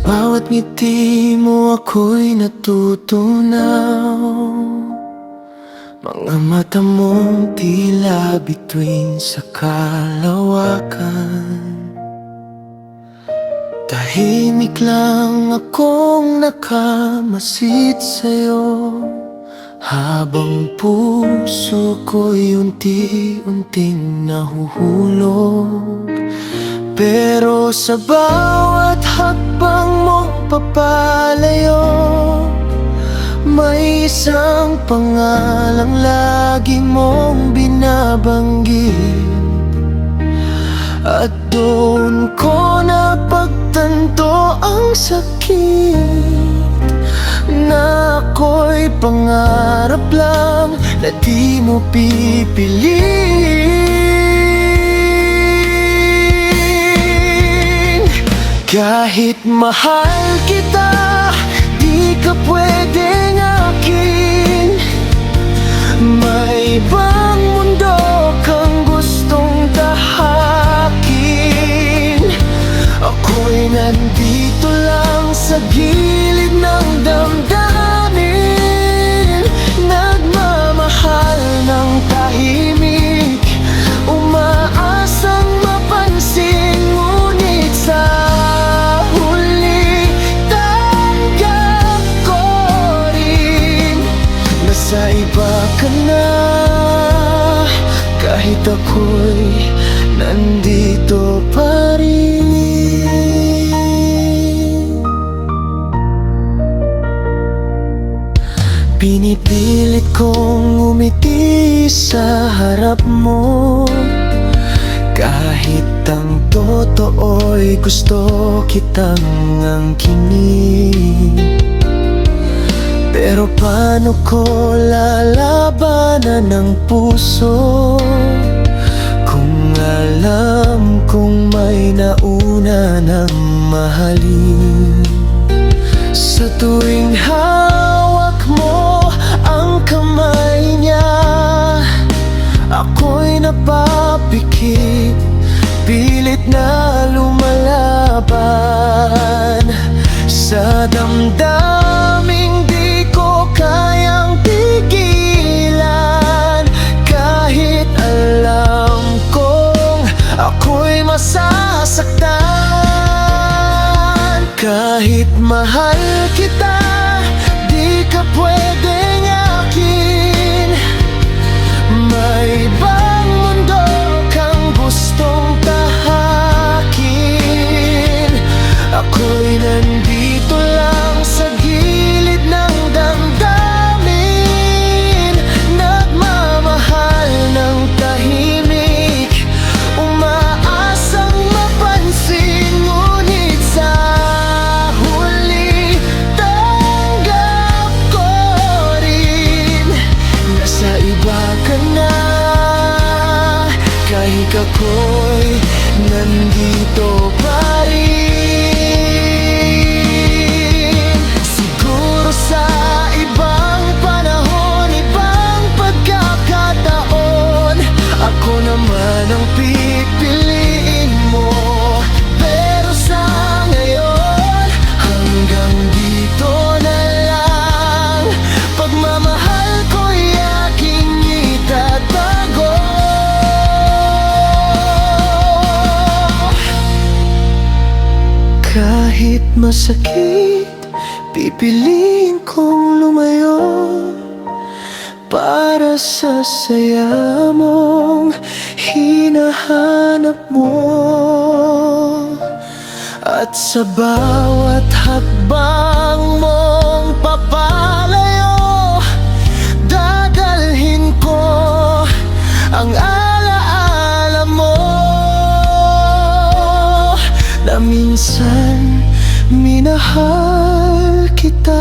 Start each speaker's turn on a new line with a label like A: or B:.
A: bawat ngiti mo ako'y natutunaw. Mga mata mong tila bituin sa kalawakan. Tahimik lang akong nakamasid sa'yo, habang puso ko'y unti-unting nahuhulog. Pero sa bawat hakbang mo papalayo, may isang pangalang lagi mong binabanggit. At doon ko napagtanto ang sakit, na ako'y pangarap lang na di mo pipiliin. Kahit mahal kita, di ka pwedeng akin. May ibang mundo kang gustong tahakin. Ako'y nandito lang sa gilid ng damdamin, nagmamahal ng tahimik, umaasang mapansin, ngunit sa huli tanggap ko rin. Nasa iba ka na, kahit ako'y nandito pa rin. Pinipilit kong umiti sa harap mo, kahit ang totoo'y gusto kitang angkinin. Pero paano ko lalabanan ng puso kung alam kong may nauna ng mahalin? Sa tuwing hawak mo ang kamay niya, ako'y napapikit, pilit na lumalaban sa damdaming di ko kayang pigilan. Kahit alam kong ako'y masasaktan, kahit mahal kita, di ka pwedeng akin. May ibang mundo kang gustong tahakin. Ako'y nandito lang sa gilid ng damdamin, nagmamahal ng tahimik, umaasang mapansin, ngunit sa huli tanggap ko rin. Nasa iba ka na, kahit ako'y nandito pa rin. Siguro sa ibang panahon, ibang pagkakataon, ako naman ang pipiliin mo. Pero sa ngayon, hanggang dito na lang. Pagmamahal ko'y aking itatago. Kahit masakit, pipiliin kong lumayo para sa saya mong hinahanap mo. At sa bawat hakbang mong papalayo, dadalhin ko ang alaala mo, na minsan minahal kita.